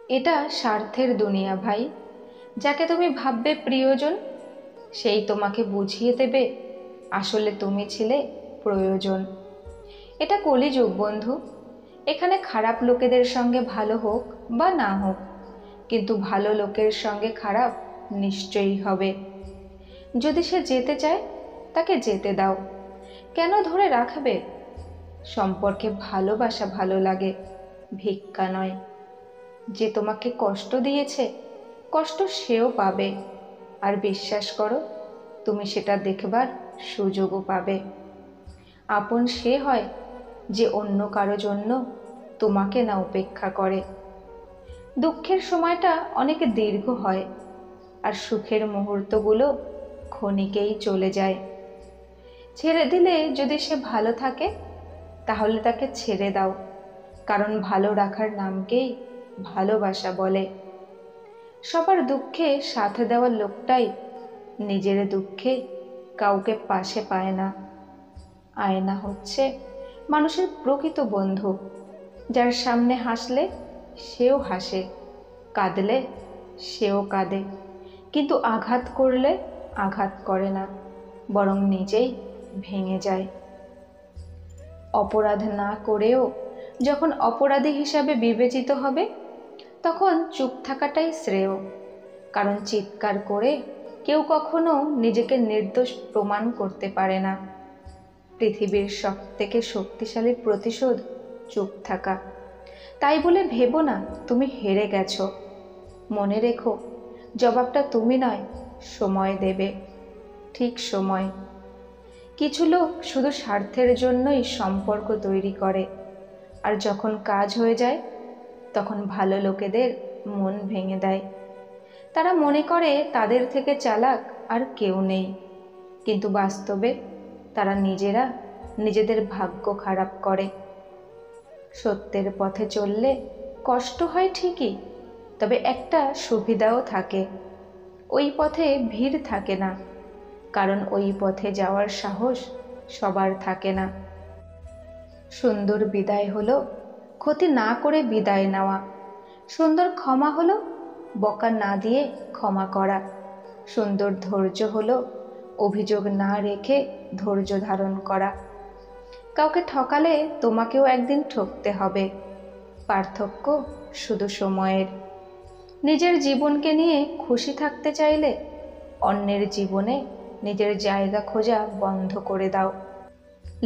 এটা স্বার্থের দুনিয়া ভাই। যাকে তুমি ভাববে প্রিয়জন, সেই তোমাকে বুঝিয়ে দেবে আসলে তুমি ছিলে প্রয়োজন। এটা কলিযুগ বন্ধু। এখানে খারাপ লোকেদের সঙ্গে ভালো হোক বা না হোক, কিন্তু ভালো লোকের সঙ্গে খারাপ নিশ্চয়ই হবে। যদি সে যেতে চায় তাকে যেতে দাও, কেন ধরে রাখবে? সম্পর্কে ভালোবাসা ভালো লাগে, ভিক্ষা নয়। যে তোমাকে কষ্ট দিয়েছে, কষ্ট সেও পাবে। আর বিশ্বাস করো, তুমি সেটা দেখবার সুযোগও পাবে। আপন সে হয় যে অন্য কারো জন্য তোমাকে না উপেক্ষা করে। দুঃখের সময়টা অনেক দীর্ঘ হয়, আর সুখের মুহূর্তগুলো ক্ষণিকেই চলে যায়। ছেড়ে দিলে যদি সে ভালো থাকে, তাহলে তাকে ছেড়ে দাও, কারণ ভালো রাখার নামকেই ভালোবাসা বলে। সবার দুঃখে সাথে দেওয়ার লোকটাই নিজের দুঃখে কাউকে পাশে পায় না। আয়না হচ্ছে মানুষের প্রকৃত বন্ধু, যার সামনে হাসলে সেও হাসে, কাঁদলে সেও কাঁদে, কিন্তু আঘাত করলে আঘাত করে না, বরং নিজেই ভেঙে যায়। অপরাধ না করেও যখন অপরাধী হিসাবে বিবেচিত হবে, তখন চুপ থাকাটাই শ্রেয়। কারণ চিৎকার করে কেউ কখনো নিজেকে নির্দোষ প্রমাণ করতে পারে না। পৃথিবীর সবথেকে শক্তিশালী প্রতিশোধ চুপ থাকা। তাই বলে ভেবো না তুমি হেরে গেছো। মনে রেখো, জবাবটা তুমি নয়, সময় দেবে, ঠিক সময়। কিছু লোক শুধু স্বার্থের জন্যই সম্পর্ক তৈরি করে, আর যখন কাজ হয়ে যায় তখন ভালো লোকেদের মন ভেঙে দেয়। তারা মনে করে তাদের থেকে চালাক আর কেউ নেই, কিন্তু বাস্তবে তারা নিজেরা নিজেদের ভাগ্য খারাপ করে। সত্যের পথে চললে কষ্ট হয় ঠিকই, তবে একটা সুবিধাও থাকে, ওই পথে ভিড় থাকে না, কারণ ওই পথে যাওয়ার সাহস সবার থাকে না। সুন্দর বিদায় হলো ক্ষতি না করে বিদায় নেওয়া। সুন্দর ক্ষমা হলো বকা না দিয়ে ক্ষমা করা। সুন্দর ধৈর্য হলো অভিযোগ না রেখে ধৈর্য ধারণ করা। কাউকে ঠকালে তোমাকেও একদিন ঠকতে হবে, পার্থক্য শুধু সময়ের। নিজের জীবনকে নিয়ে খুশি থাকতে চাইলে অন্যের জীবনে নিজের জায়গা খোঁজা বন্ধ করে দাও।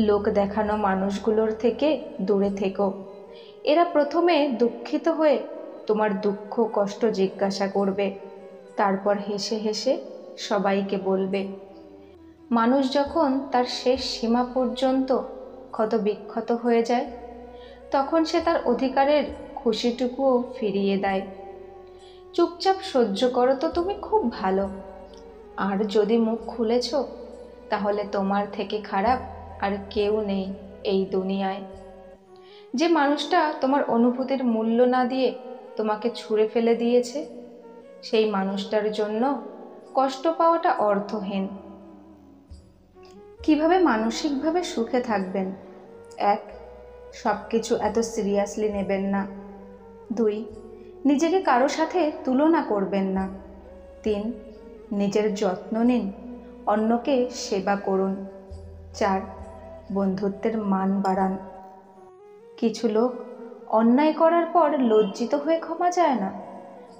লোক দেখানো মানুষগুলোর থেকে দূরে থেকো। এরা প্রথমে দুঃখিত হয়ে তোমার দুঃখ কষ্ট জিজ্ঞাসা করবে, তারপর হেসে হেসে সবাইকে বলবে। মানুষ যখন তার শেষ সীমা পর্যন্ত ক্ষত বিক্ষত হয়ে যায়, তখন সে তার অধিকারের খুশিটুকুও ফিরিয়ে দেয়। চুপচাপ সহ্য করো তো তুমি খুব ভালো। আর যদি মুখ খুলেছ, তাহলে তোমার থেকে খারাপ আর কেউ নেই এই দুনিয়ায়। যে মানুষটা তোমার অনুভূতির মূল্য না দিয়ে তোমাকে ছুঁড়ে ফেলে দিয়েছে, সেই মানুষটার জন্য কষ্ট পাওয়াটা অর্থহীন। কিভাবে মানসিকভাবে সুখে থাকবেন? 1. সব কিছু এত সিরিয়াসলি নেবেন না। 2. নিজেকে কারো সাথে তুলনা করবেন না। 3. নিজের যত্ন নিন, অন্যকে সেবা করুন। 4. বন্ধুত্বের মান বাড়ান। কিছু লোক অন্যায় করার পর লজ্জিত হয়ে ক্ষমা চায় না।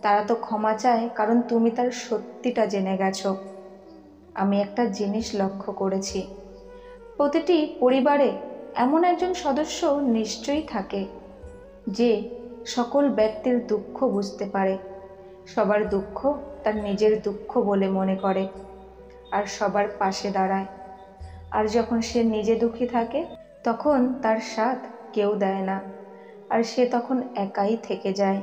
তারা তো ক্ষমা চায় কারণ তুমি তার সত্যিটা জেনে গেছো। আমি একটা জিনিস লক্ষ্য করেছি, প্রতিটি পরিবারে এমন একজন সদস্য নিশ্চয়ই থাকে যে সকল ব্যক্তির দুঃখ বুঝতে পারে, সবার দুঃখ তার নিজের দুঃখ বলে মনে করে, আর সবার পাশে দাঁড়ায়। আর যখন সে নিজে দুঃখী থাকে, তখন তার সাথ কেউ দেয় না, আর সে তখন একাই থেকে যায়।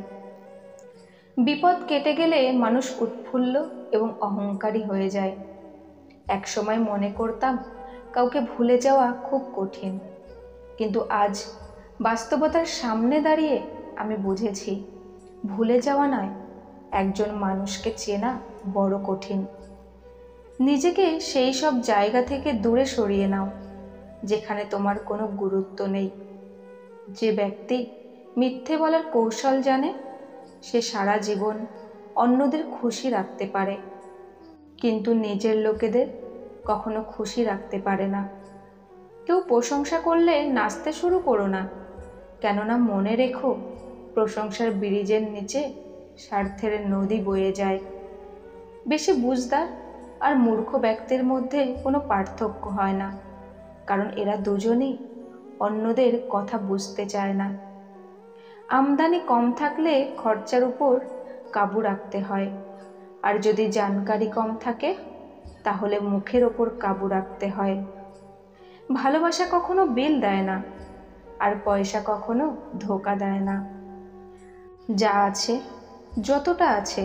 বিপদ কেটে গেলে মানুষ উৎফুল্ল এবং অহংকারী হয়ে যায়। একসময় মনে করতাম কাউকে ভুলে যাওয়া খুব কঠিন, কিন্তু আজ বাস্তবতার সামনে দাঁড়িয়ে আমি বুঝেছি, ভুলে যাওয়া নয়, একজন মানুষকে চেনা বড় কঠিন। নিজেকে সেই সব জায়গা থেকে দূরে সরিয়ে নাও যেখানে তোমার কোনো গুরুত্ব নেই। যে ব্যক্তি মিথ্যে বলার কৌশল জানে, সে সারা জীবন অন্যদের খুশি রাখতে পারে, কিন্তু নিজের লোকেদের কখনো খুশি রাখতে পারে না। কেউ প্রশংসা করলে নাচতে শুরু করো না, কেননা মনে রেখো, প্রশংসার ব্রিজের নিচে স্বার্থের নদী বয়ে যায়। বেশি বুঝদার আর মূর্খ ব্যক্তির মধ্যে কোনো পার্থক্য হয় না, কারণ এরা দুজনেই অন্যদের কথা বুঝতে চায় না। আমদানি কম থাকলে খরচার উপর কাবু রাখতে হয়, আর যদি জানকারি কম থাকে তাহলে মুখের ওপর কাবু রাখতে হয়। ভালোবাসা কখনো বিল দেয় না, আর পয়সা কখনো ধোঁকা দেয় না। যা আছে, যতটা আছে,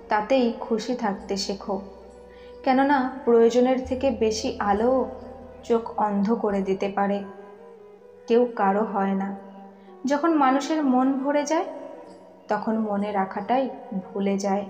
তাতেই খুশি থাকতে শেখো, কেননা প্রয়োজনের থেকে বেশি আলো চোখ অন্ধ করে দিতে পারে। কেউ কারো হয় না। যখন মানুষের মন ভরে যায়, তখন মনে রাখাটাই ভুলে যায়।